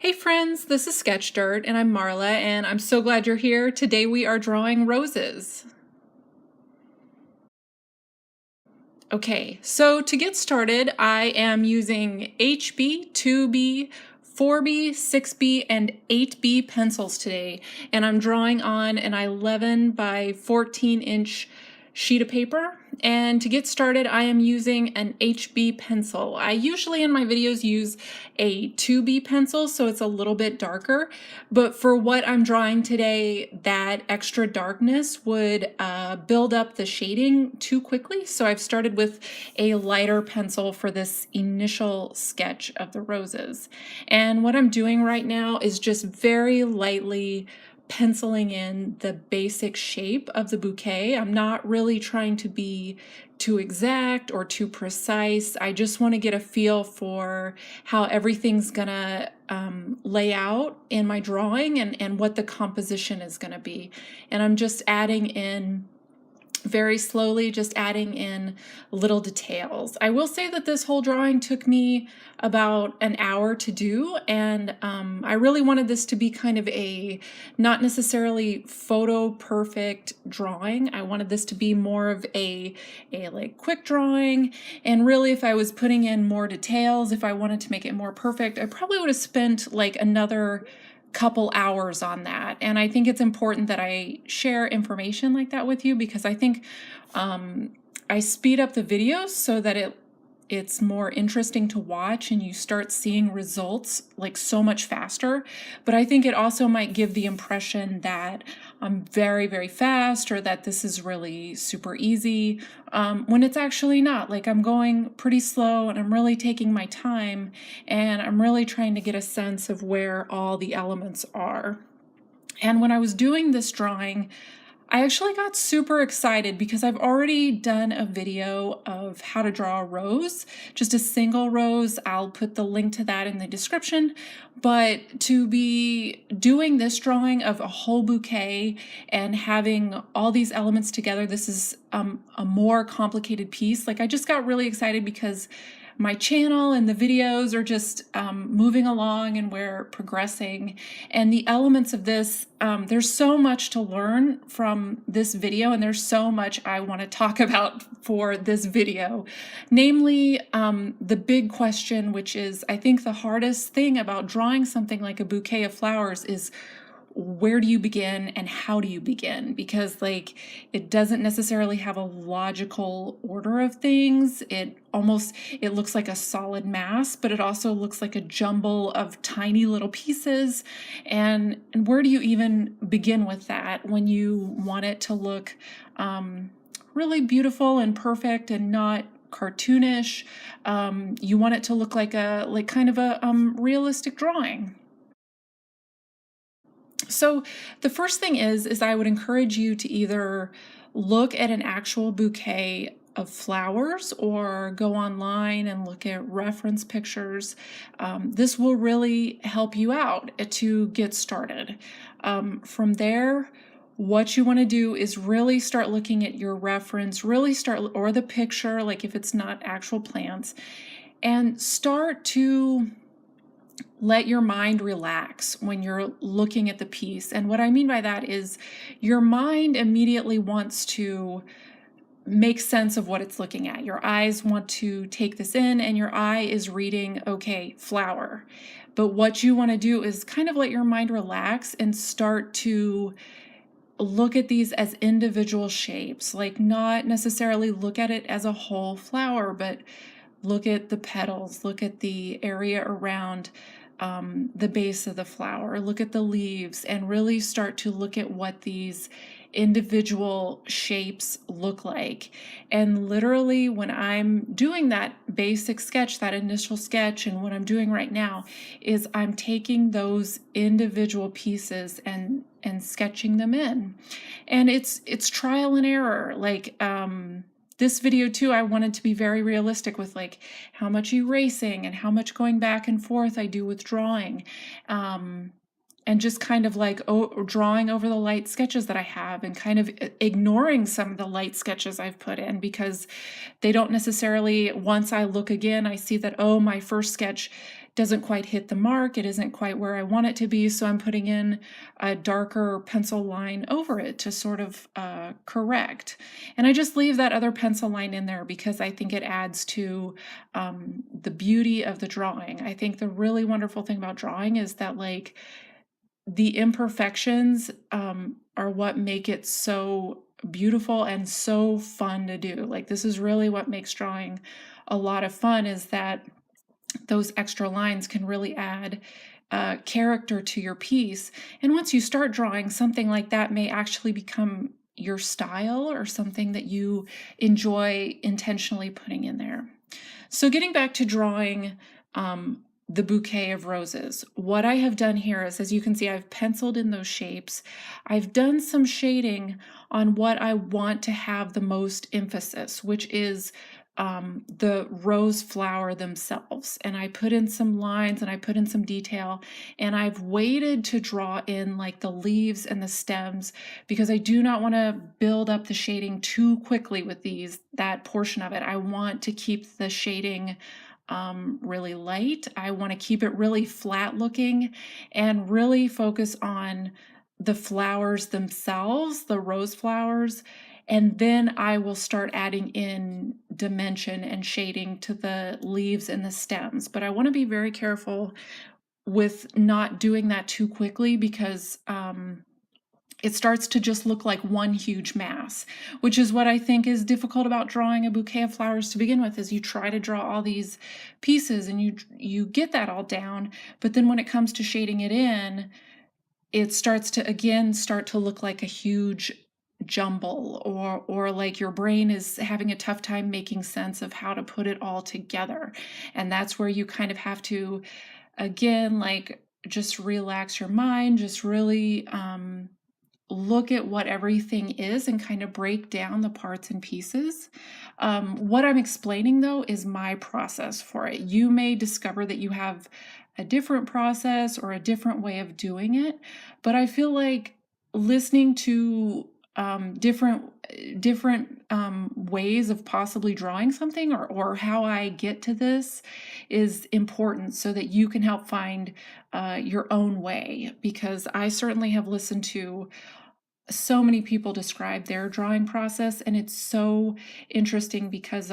Hey friends, this is Sketch Dirt and I'm Marla and I'm so glad you're here. Today we are drawing roses. Okay, so to get started, I am using HB, 2B, 4B, 6B, and 8B pencils today, and I'm drawing on an 11 by 14 inch sheet of paper. And to get started, I am using an HB pencil. I usually in my videos use a 2B pencil, so it's a little bit darker, but for what I'm drawing today, that extra darkness would build up the shading too quickly, so I've started with a lighter pencil for this initial sketch of the roses. And what I'm doing right now is just very lightly penciling in the basic shape of the bouquet. I'm not really trying to be too exact or too precise. I just want to get a feel for how everything's gonna lay out in my drawing and what the composition is gonna be. And I'm just adding in very slowly, just adding in little details. I will say that this whole drawing took me about an hour to do, and I really wanted this to be kind of a not necessarily photo perfect drawing. I wanted this to be more of a like quick drawing, and really if I was putting in more details, if I wanted to make it more perfect, I probably would have spent like another couple hours on that. And I think it's important that I share information like that with you because I think I speed up the videos so that it's more interesting to watch and you start seeing results like so much faster. But I think it also might give the impression that I'm very, very fast or that this is really super easy when it's actually not. Like I'm going pretty slow and I'm really taking my time and I'm really trying to get a sense of where all the elements are. And when I was doing this drawing, I actually got super excited because I've already done a video of how to draw a rose, just a single rose. I'll put the link to that in the description. But to be doing this drawing of a whole bouquet and having all these elements together, this is a more complicated piece. Like I just got really excited because my channel and the videos are just moving along and we're progressing. And the elements of this, there's so much to learn from this video and there's so much I want to talk about for this video. Namely, the big question, which is I think the hardest thing about drawing something like a bouquet of flowers is where do you begin and how do you begin? Because like it doesn't necessarily have a logical order of things. It looks like a solid mass, but it also looks like a jumble of tiny little pieces. And where do you even begin with that when you want it to look really beautiful and perfect and not cartoonish? You want it to look like kind of a realistic drawing. So the first thing is I would encourage you to either look at an actual bouquet of flowers or go online and look at reference pictures. This will really help you out to get started. From there, what you want to do is really start looking at your reference, or the picture, like if it's not actual plants, and start to let your mind relax when you're looking at the piece. And what I mean by that is your mind immediately wants to make sense of what it's looking at. Your eyes want to take this in and your eye is reading, okay, flower. But what you want to do is kind of let your mind relax and start to look at these as individual shapes, like not necessarily look at it as a whole flower, but look at the petals, look at the area around the base of the flower, look at the leaves, and really start to look at what these individual shapes look like. And literally when I'm doing that basic sketch, that initial sketch, and what I'm doing right now is I'm taking those individual pieces and sketching them in. And it's trial and error. Like this video too, I wanted to be very realistic with like how much erasing and how much going back and forth I do with drawing. And just kind of like drawing over the light sketches that I have and kind of ignoring some of the light sketches I've put in because they don't necessarily, once I look again, I see that, oh, my first sketch doesn't quite hit the mark. It isn't quite where I want it to be. So I'm putting in a darker pencil line over it to sort of correct. And I just leave that other pencil line in there because I think it adds to the beauty of the drawing. I think the really wonderful thing about drawing is that like the imperfections are what make it so beautiful and so fun to do. Like this is really what makes drawing a lot of fun, is that those extra lines can really add character to your piece. And once you start drawing, something like that may actually become your style or something that you enjoy intentionally putting in there. So getting back to drawing the bouquet of roses, what I have done here is, as you can see, I've penciled in those shapes. I've done some shading on what I want to have the most emphasis, which is the rose flower themselves. And I put in some lines and I put in some detail, and I've waited to draw in like the leaves and the stems because I do not want to build up the shading too quickly with that portion of it. I want to keep the shading really light. I want to keep it really flat looking and really focus on the flowers themselves, the rose flowers, and then I will start adding in dimension and shading to the leaves and the stems. But I want to be very careful with not doing that too quickly because it starts to just look like one huge mass, which is what I think is difficult about drawing a bouquet of flowers to begin with, is you try to draw all these pieces and you get that all down, but then when it comes to shading it in, it starts to again start to look like a huge jumble, or like your brain is having a tough time making sense of how to put it all together. And that's where you kind of have to, again, like just relax your mind, just really look at what everything is and kind of break down the parts and pieces. What I'm explaining though is my process for it. You may discover that you have a different process or a different way of doing it, but I feel like listening to different ways of possibly drawing something, or how I get to this, is important so that you can help find your own way, because I certainly have listened to so many people describe their drawing process, and it's so interesting because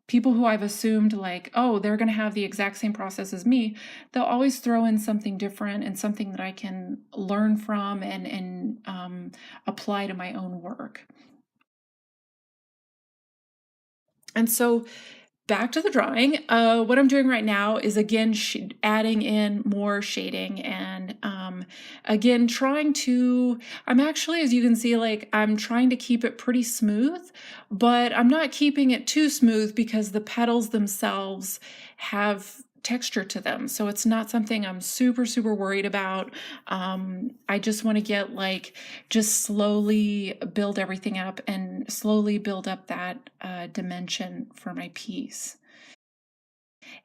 people who I've assumed like, oh, they're going to have the exact same process as me, they'll always throw in something different and something that I can learn from and apply to my own work. And so back to the drawing. What I'm doing right now is again adding in more shading, and again I'm actually, as you can see, like I'm trying to keep it pretty smooth, but I'm not keeping it too smooth because the petals themselves have texture to them. So it's not something I'm super worried about. I just want to get like, just slowly build everything up and slowly build up that dimension for my piece.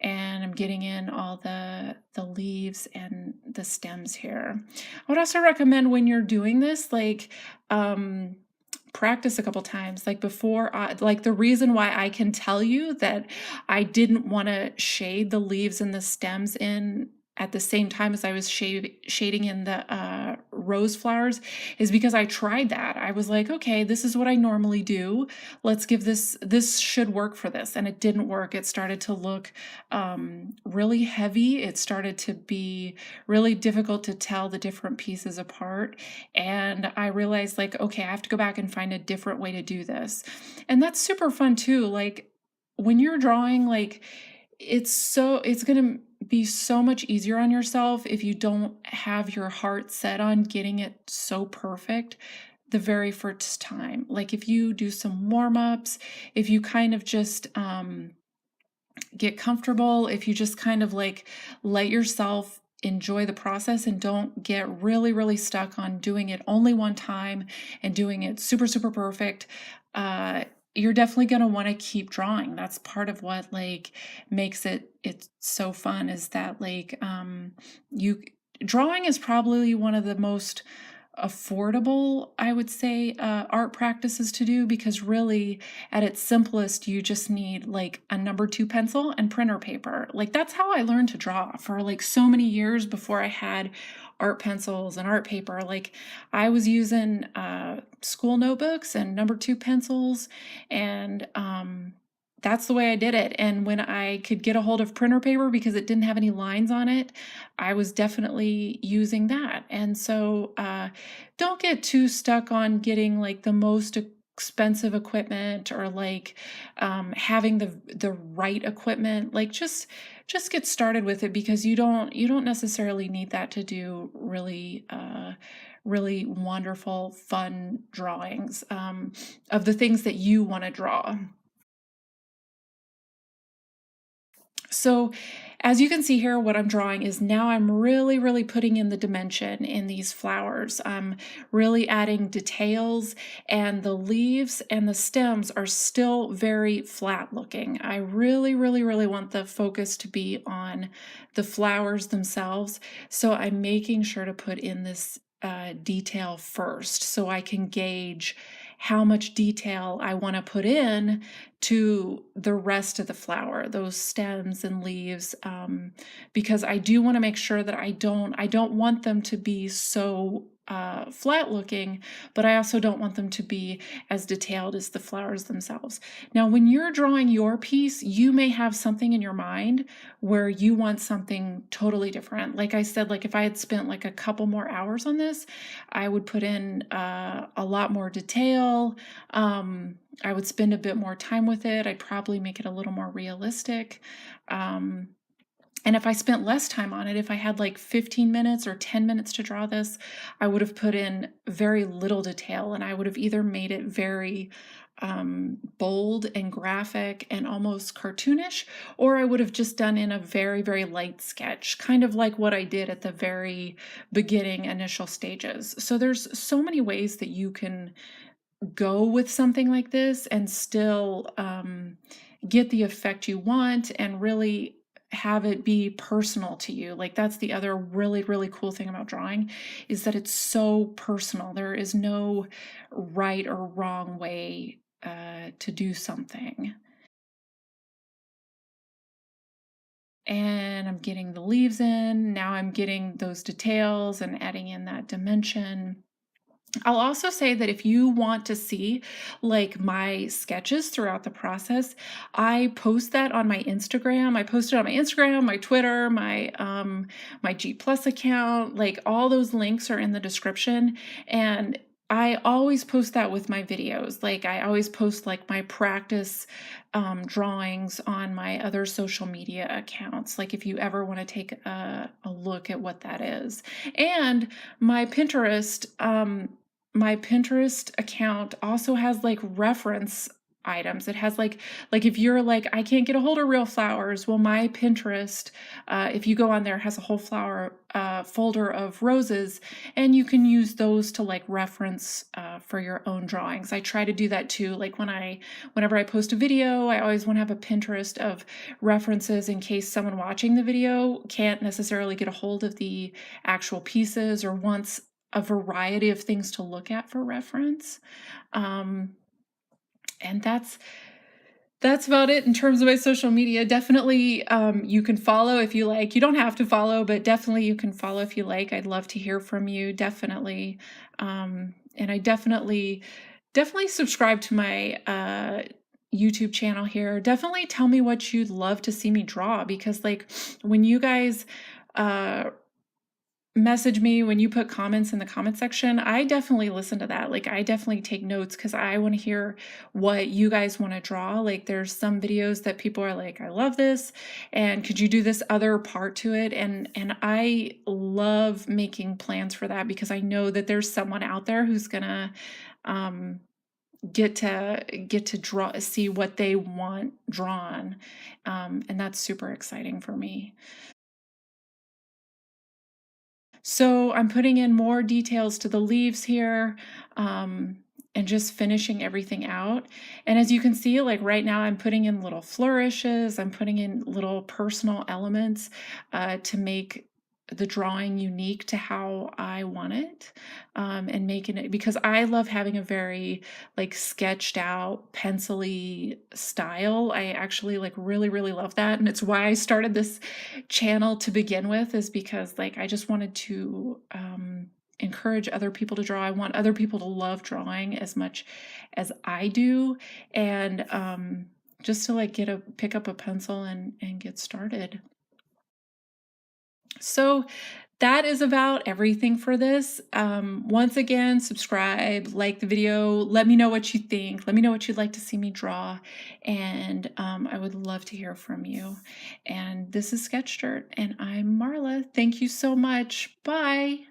And I'm getting in all the leaves and the stems here. I would also recommend, when you're doing this, like practice a couple times. Like before, like the reason why I can tell you that I didn't want to shade the leaves and the stems in at the same time as I was shading in the rose flowers is because I tried that. I was like, okay, this is what I normally do. Let's give this should work for this. And it didn't work. It started to look really heavy. It started to be really difficult to tell the different pieces apart. And I realized, like, okay, I have to go back and find a different way to do this. And that's super fun too. Like when you're drawing, like it's going to be so much easier on yourself if you don't have your heart set on getting it so perfect the very first time. Like if you do some warm-ups, if you kind of just get comfortable, if you just kind of like let yourself enjoy the process and don't get really stuck on doing it only one time and doing it super perfect, you're definitely going to want to keep drawing. That's part of what like makes it's so fun, is that like you drawing is probably one of the most affordable, I would say, art practices to do, because really at its simplest, you just need like a number 2 pencil and printer paper. Like that's how I learned to draw for like so many years before I had art pencils and art paper. Like I was using school notebooks and number 2 pencils, and that's the way I did it. And when I could get a hold of printer paper because it didn't have any lines on it, I was definitely using that. And so don't get too stuck on getting like the most expensive equipment, or like having the right equipment. Like just get started with it, because you don't necessarily need that to do really wonderful, fun drawings of the things that you want to draw. So as you can see here, what I'm drawing is now I'm really putting in the dimension in these flowers. I'm really adding details, and the leaves and the stems are still very flat looking. I really want the focus to be on the flowers themselves. So I'm making sure to put in this detail first, so I can gauge how much detail I want to put in to the rest of the flower, those stems and leaves, because I do want to make sure that I don't want them to be so flat looking, but I also don't want them to be as detailed as the flowers themselves. Now, when you're drawing your piece, you may have something in your mind where you want something totally different. Like I said, like if I had spent like a couple more hours on this, I would put in a lot more detail. I would spend a bit more time with it. I'd probably make it a little more realistic. And if I spent less time on it, if I had like 15 minutes or 10 minutes to draw this, I would have put in very little detail, and I would have either made it very bold and graphic and almost cartoonish, or I would have just done in a very light sketch, kind of like what I did at the very beginning initial stages. So there's so many ways that you can go with something like this and still get the effect you want, and really have it be personal to you. Like that's the other really cool thing about drawing, is that it's so personal. There is no right or wrong way to do something. And I'm getting the leaves in. Now I'm getting those details and adding in that dimension. I'll also say that if you want to see like my sketches throughout the process, I post that on my Instagram. I post it on my Instagram, my Twitter, my G Plus account. Like all those links are in the description, and I always post that with my videos. Like I always post like my practice drawings on my other social media accounts. Like if you ever want to take a look at what that is. And my Pinterest, my Pinterest account also has like reference items. It has like if you're like, I can't get a hold of real flowers, well, my Pinterest, if you go on there, has a whole flower folder of roses, and you can use those to like reference for your own drawings. I try to do that too. Like whenever I post a video, I always want to have a Pinterest of references in case someone watching the video can't necessarily get a hold of the actual pieces, or wants a variety of things to look at for reference. And that's about it in terms of my social media. Definitely, you can follow if you like. You don't have to follow, but definitely you can follow if you like. I'd love to hear from you, definitely. And I definitely subscribe to my YouTube channel here. Definitely tell me what you'd love to see me draw, because like when you guys message me, when you put comments in the comment section, I definitely listen to that. Like I definitely take notes, because I want to hear what you guys want to draw. Like there's some videos that people are like, I love this, and could you do this other part to it? And I love making plans for that, because I know that there's someone out there who's gonna get to see what they want drawn, and that's super exciting for me. So I'm putting in more details to the leaves here, and just finishing everything out. And as you can see, like right now I'm putting in little flourishes, I'm putting in little personal elements to make the drawing unique to how I want it, and making it, because I love having a very like sketched out pencil-y style. I actually like really love that, and it's why I started this channel to begin with, is because like I just wanted to encourage other people to draw. I want other people to love drawing as much as I do, and just to like pick up a pencil and get started. So that is about everything for this. Once again, subscribe, like the video, let me know what you think, let me know what you'd like to see me draw, and I would love to hear from you. And this is Sketch Dirt, and I'm Marla. Thank you so much. Bye.